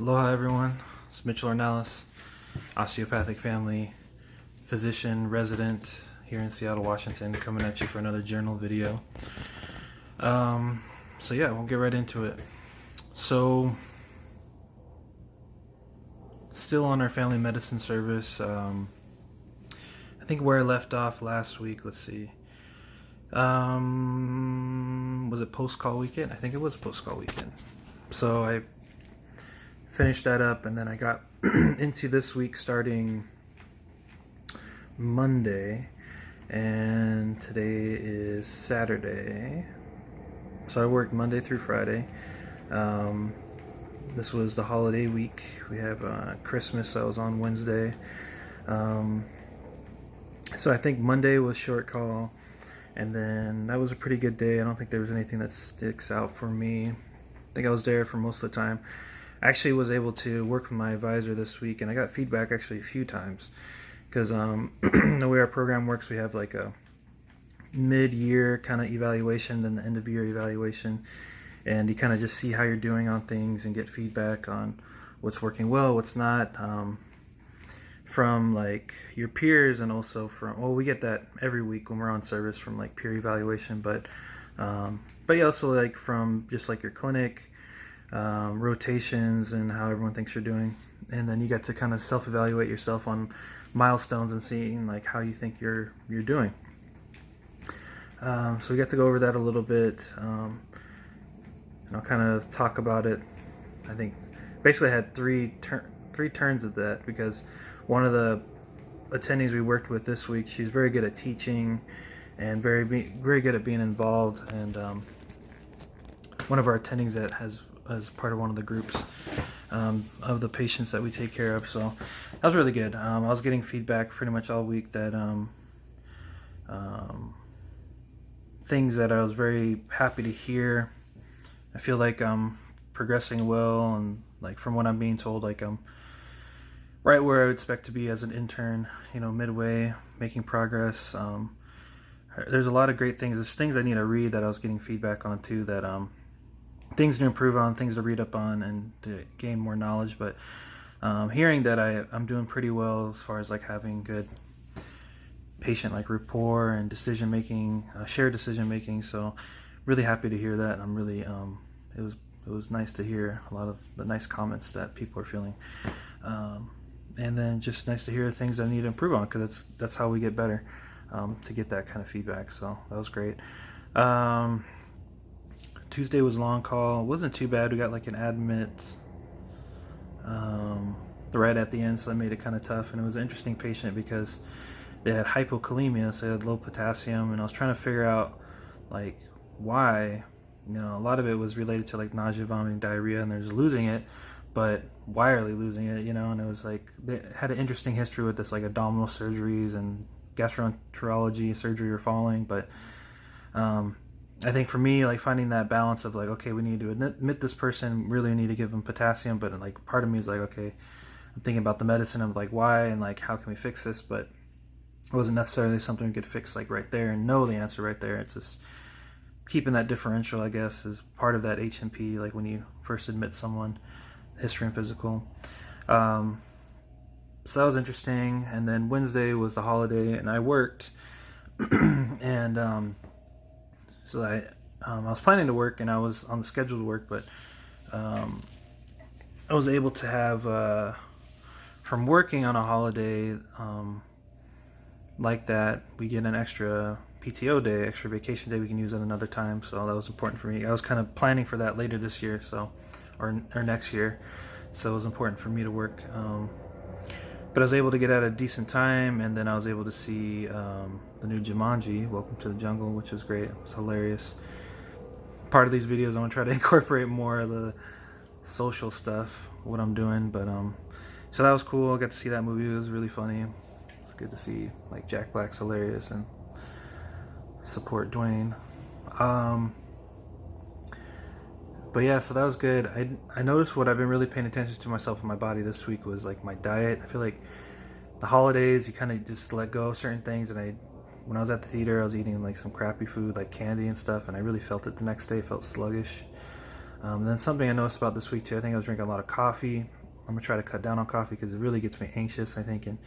Aloha everyone, it's Mitchell Ornelas, osteopathic family physician resident here in Seattle, Washington, coming at you for another journal video. So yeah, we'll get right into it. So, still on our family medicine service. I think where I left off last week, let's see. Was it post-call weekend? I think it was post-call weekend. So I finished that up, and then I got into this week starting Monday, and today is Saturday. So I worked Monday through Friday. This was the holiday week. We have Christmas that was on Wednesday. So I think Monday was short call, and then that was a pretty good day. I don't think there was anything that sticks out for me. I think I was there for most of the time. I actually was able to work with my advisor this week, and I got feedback actually a few times, because the way our program works, we have like a mid-year kind of evaluation, then the end-of-year evaluation, and you kind of just see how you're doing on things and get feedback on what's working well, what's not, from like your peers, and also from, well, we get that every week when we're on service from like peer evaluation, but yeah, also like from just like your clinic, rotations, and how everyone thinks you're doing. And then you get to kind of self-evaluate yourself on milestones and seeing like how you think you're doing. So we got to go over that a little bit, and I'll kind of talk about it. I think basically I had three turns of that, because one of the attendees we worked with this week, she's very good at teaching and very good at being involved, and one of our attendings that has as part of one of the groups of the patients that we take care of. So that was really good. I was getting feedback pretty much all week that things that I was very happy to hear. I feel like I'm progressing well, and like from what I'm being told, like I'm right where I would expect to be as an intern, midway, making progress. There's a lot of great things. There's things I need to read that I was getting feedback on too, that things to improve on, things to read up on, and to gain more knowledge. But hearing that I'm doing pretty well as far as like having good patient like rapport and decision making, shared decision making. So really happy to hear that. I'm really it was nice to hear a lot of the nice comments that people are feeling, and then just nice to hear things I need to improve on, because that's how we get better, to get that kind of feedback. So that was great. Tuesday was long call. It wasn't too bad. We got like an admit right at the end, so that made it kind of tough. And it was an interesting patient because they had hypokalemia, so they had low potassium, and I was trying to figure out like why. A lot of it was related to like nausea, vomiting, diarrhea, and they're just losing it. But why are they losing it? And it was like they had an interesting history with this, like abdominal surgeries and gastroenterology surgery or falling. But I think for me, like finding that balance of like, okay, we need to admit this person, really need to give them potassium, but like part of me is like, okay, I'm thinking about the medicine of like why and like how can we fix this, but it wasn't necessarily something we could fix like right there and know the answer right there. It's just keeping that differential, I guess, is part of that HMP, like when you first admit someone, history and physical. So that was interesting. And then Wednesday was the holiday, and I worked, and so I was planning to work, and I was on the schedule to work, but I was able to have, from working on a holiday like that, we get an extra PTO day, extra vacation day we can use at another time. So that was important for me. I was kind of planning for that later this year, or next year. So it was important for me to work. But I was able to get out at a decent time, and then I was able to see the new Jumanji, Welcome to the Jungle, which was great. It was hilarious. Part of these videos, I want to try to incorporate more of the social stuff, what I'm doing. But so that was cool. I got to see that movie. It was really funny. It's good to see like Jack Black's hilarious, and support Dwayne. But yeah, so that was good. I noticed what I've been really paying attention to myself and my body this week was like my diet. I feel like the holidays, you kind of just let go of certain things, and when I was at the theater, I was eating like some crappy food like candy and stuff, and I really felt it the next day. Felt sluggish. Then something I noticed about this week too, I think I was drinking a lot of coffee. I'm gonna try to cut down on coffee because it really gets me anxious, I think, and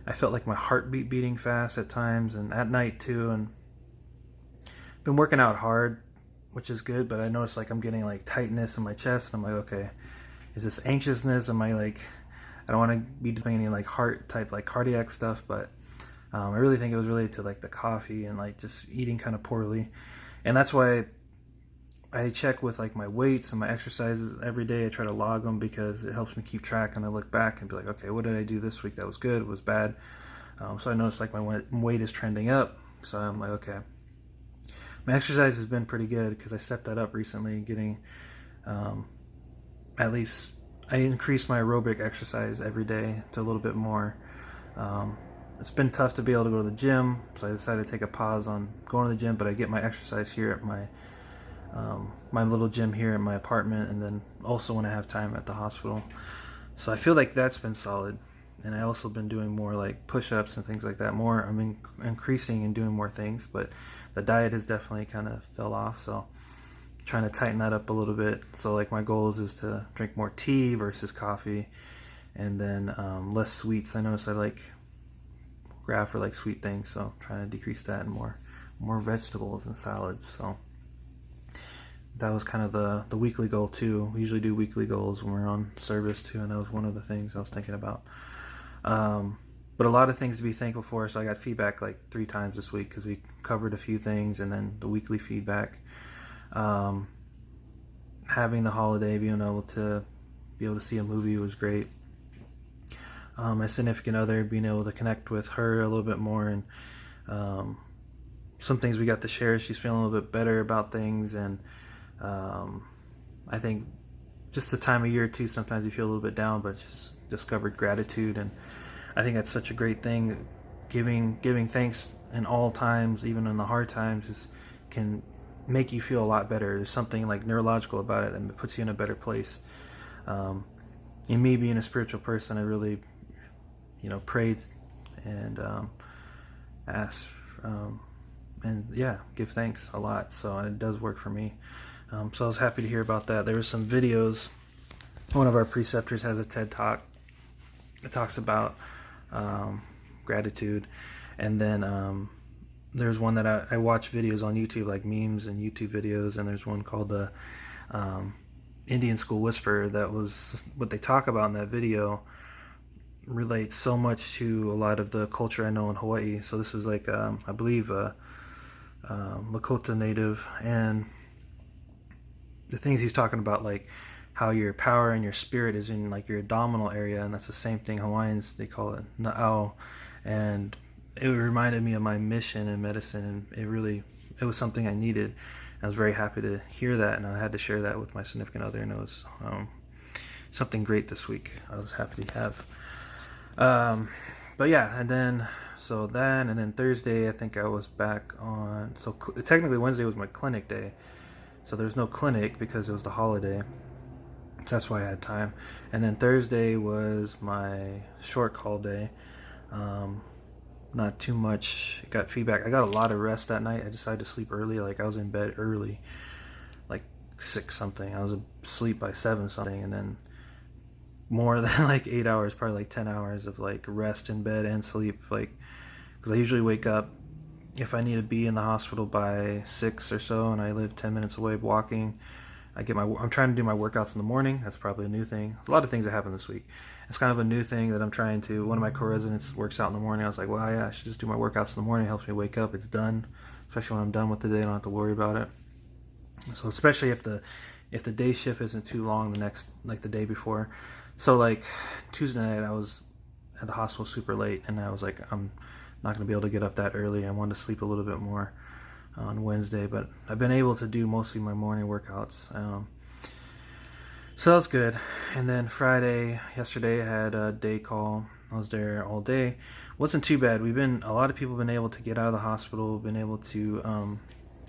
I felt like my heartbeat beating fast at times and at night too. And been working out hard, which is good, but I noticed like I'm getting like tightness in my chest, and I'm like, okay, is this anxiousness? Am I like, I don't want to be doing any like heart type like cardiac stuff, but I really think it was related to like the coffee and like just eating kind of poorly. And that's why I check with like my weights and my exercises every day. I try to log them because it helps me keep track, and I look back and be like, okay, what did I do this week that was good, was bad? So I noticed like my weight is trending up, so I'm like, okay. My exercise has been pretty good because I stepped that up recently, getting at least, I increased my aerobic exercise every day to a little bit more. It's been tough to be able to go to the gym, so I decided to take a pause on going to the gym, but I get my exercise here at my little gym here in my apartment, and then also when I have time at the hospital. So I feel like that's been solid. And I also been doing more like push-ups and things like that. I'm increasing and doing more things, but the diet has definitely kind of fell off. So I'm trying to tighten that up a little bit. So like my goals is to drink more tea versus coffee, and then less sweets. I notice I like grab for like sweet things, so I'm trying to decrease that and more vegetables and salads. So that was kind of the weekly goal too. We usually do weekly goals when we're on service too, and that was one of the things I was thinking about. But a lot of things to be thankful for. So I got feedback like 3 times this week because we covered a few things, and then the weekly feedback. Having the holiday, being able to see a movie was great. My significant other, being able to connect with her a little bit more, and some things we got to share. She's feeling a little bit better about things, and I think just the time of year too, sometimes you feel a little bit down, but just discovered gratitude, and I think that's such a great thing. Giving thanks in all times, even in the hard times, can make you feel a lot better. There's something like neurological about it that puts you in a better place. And me being a spiritual person, I really, prayed and asked, and give thanks a lot. So it does work for me. So I was happy to hear about that. There were some videos. One of our preceptors has a TED Talk. It talks about gratitude, and then there's one that I watch videos on YouTube, like memes and YouTube videos, and there's one called the Indian School Whisperer. That was what they talk about in that video relates so much to a lot of the culture I know in Hawaii. So this is like I believe Lakota native, and the things he's talking about, like how your power and your spirit is in like your abdominal area, and that's the same thing Hawaiians, they call it na'au. And it reminded me of my mission in medicine, and it was something I needed. I was very happy to hear that, and I had to share that with my significant other, and it was something great this week. I was happy to have. But yeah, and then Thursday I think I was back on. So technically Wednesday was my clinic day. So there's no clinic because it was the holiday. So that's why I had time. And then Thursday was my short call day. Not too much. Got feedback. I got a lot of rest that night. I decided to sleep early. Like I was in bed early, like 6 something. I was asleep by 7 something, and then more than like 8 hours, probably like 10 hours of like rest in bed and sleep. Like, because I usually wake up if I need to be in the hospital by 6 or so, and I live 10 minutes away walking. I'm trying to do my workouts in the morning. That's probably a new thing. There's a lot of things that happen this week. It's kind of a new thing that I'm trying to. One of my co-residents works out in the morning. I was like, well, yeah, I should just do my workouts in the morning. It helps me wake up. It's done. Especially when I'm done with the day, I don't have to worry about it. So especially if the day shift isn't too long the day before. So like Tuesday night, I was at the hospital super late, and I was like, I'm not going to be able to get up that early. I wanted to sleep a little bit more on Wednesday, but I've been able to do mostly my morning workouts. So that was good. And then yesterday I had a day call. I was there all day. Wasn't too bad. A lot of people have been able to get out of the hospital, been able to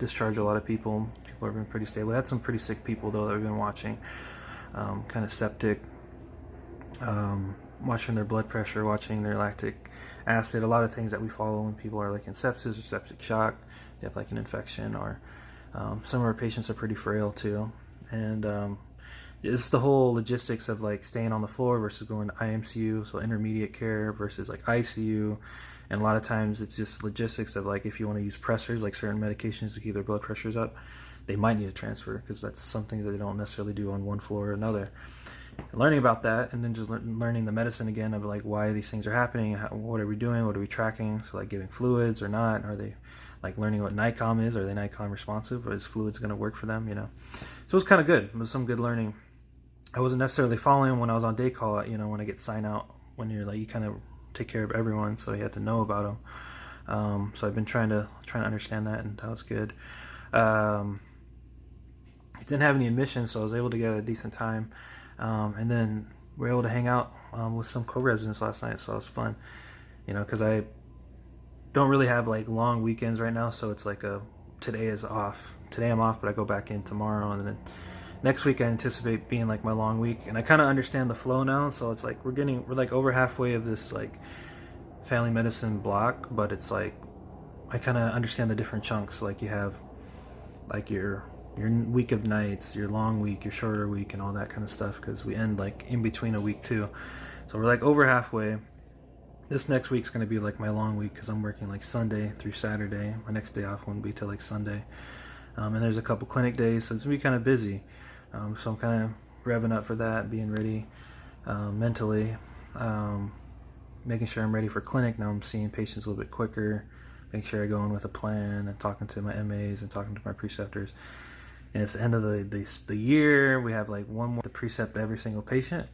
discharge a lot of people. People have been pretty stable. We had some pretty sick people though that we've been watching, kind of septic, watching their blood pressure, watching their lactic acid, a lot of things that we follow when people are like in sepsis or septic shock, they have like an infection, or some of our patients are pretty frail too, and it's the whole logistics of like staying on the floor versus going to IMCU, so intermediate care versus like ICU. And a lot of times it's just logistics of like if you want to use pressors, like certain medications to keep their blood pressures up, they might need a transfer because that's something that they don't necessarily do on one floor or another. Learning about that, and then just learning the medicine again of like why these things are happening, what are we doing, what are we tracking, so like giving fluids or not, are they like learning what NICOM is, are they NICOM responsive, or is fluids going to work for them, so it's kind of good. It was some good learning. I wasn't necessarily following when I was on day call, when I get sign out, when you're like, you kind of take care of everyone, so you had to know about them. So I've been trying to understand that, and that was good. I didn't have any admissions, so I was able to get a decent time. And then we were able to hang out with some co-residents last night, so it was fun. Because I don't really have like long weekends right now, so it's like today is off. Today I'm off, but I go back in tomorrow, and then next week I anticipate being like my long week, and I kind of understand the flow now. So it's like we're like over halfway of this like family medicine block, but it's like I kind of understand the different chunks. Like you have like your week of nights, your long week, your shorter week, and all that kind of stuff, because we end like in between a week too. So we're like over halfway. This next week's going to be like my long week because I'm working like Sunday through Saturday. My next day off won't be till like Sunday. And there's a couple clinic days, so it's going to be kind of busy. So I'm kind of revving up for that, being ready mentally, making sure I'm ready for clinic. Now I'm seeing patients a little bit quicker, making sure I go in with a plan and talking to my MAs and talking to my preceptors. And it's the end of the year. We have like one more to precept every single patient,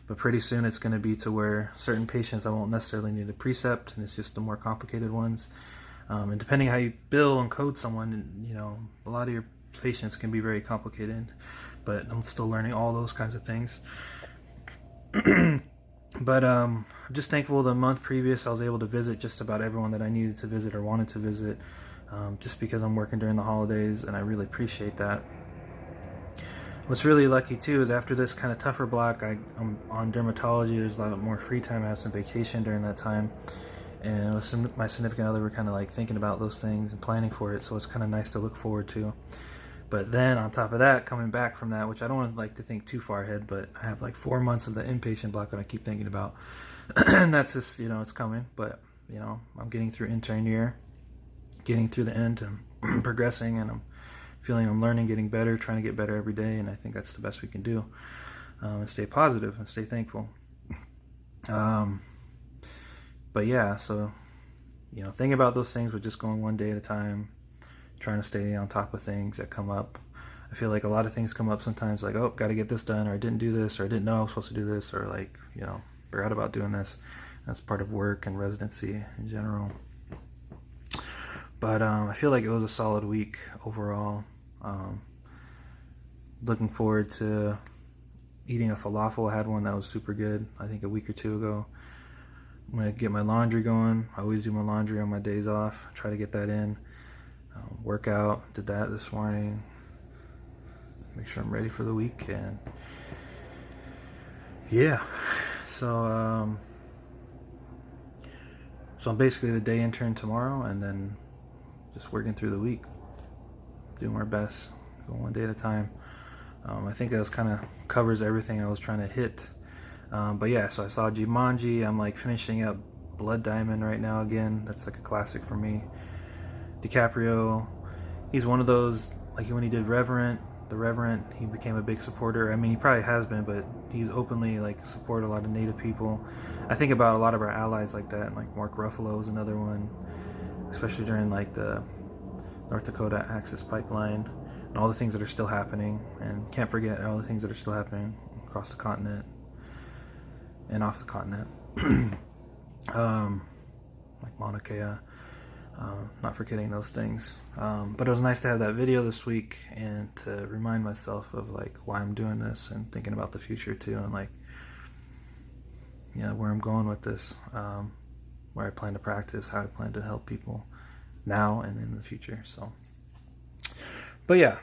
but pretty soon it's going to be to where certain patients I won't necessarily need a precept, and it's just the more complicated ones. And depending how you bill and code someone, a lot of your patients can be very complicated, but I'm still learning all those kinds of things. But I'm just thankful the month previous I was able to visit just about everyone that I needed to visit or wanted to visit, just because I'm working during the holidays, and I really appreciate that. What's really lucky too is after this kind of tougher block, I'm on dermatology. There's a lot more free time. I have some vacation during that time, and with my significant other, we're kind of like thinking about those things and planning for it, so it's kind of nice to look forward to. But then on top of that, coming back from that, which I don't like to think too far ahead, but I have like 4 months of the inpatient block that I keep thinking about. And that's just, it's coming. But, I'm getting through intern year, getting through the end, and progressing, and I'm feeling I'm learning, getting better, trying to get better every day. And I think that's the best we can do. And stay positive and stay thankful. But yeah, so, thinking about those things with just going one day at a time, trying to stay on top of things that come up. I feel like a lot of things come up sometimes, like, oh, got to get this done, or I didn't do this, or I didn't know I was supposed to do this, or like, forgot about doing this. That's part of work and residency in general. But I feel like it was a solid week overall. Looking forward to eating a falafel. I had one that was super good, I think a week or two ago. I'm going to get my laundry going. I always do my laundry on my days off, try to get that in. Workout, did that this morning. Make sure I'm ready for the week, and yeah, so I'm basically the day intern tomorrow, and then just working through the week, doing my best, going one day at a time. I think that kind of covers everything I was trying to hit. But yeah, so I saw Jumanji. I'm like finishing up Blood Diamond right now again. That's like a classic for me. DiCaprio, he's one of those, like when he did The Reverend, he became a big supporter. I mean, he probably has been, but he's openly like supported a lot of Native people. I think about a lot of our allies like that, like Mark Ruffalo is another one, especially during like the North Dakota Access Pipeline and all the things that are still happening. And can't forget all the things that are still happening across the continent and off the continent. Like Mauna Kea. Not forgetting those things. But it was nice to have that video this week and to remind myself of like why I'm doing this and thinking about the future too, and like where I'm going with this, where I plan to practice, how I plan to help people now and in the future. So, but yeah,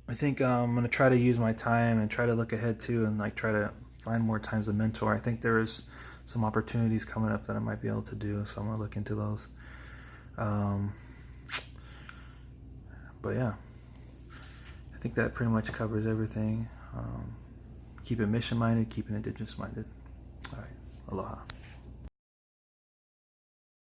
I think I'm gonna try to use my time and try to look ahead too, and like try to find more times to mentor. I think there is some opportunities coming up that I might be able to do, so I'm gonna look into those. But yeah, I think that pretty much covers everything. Keep it mission minded, keep it indigenous minded. All right, aloha.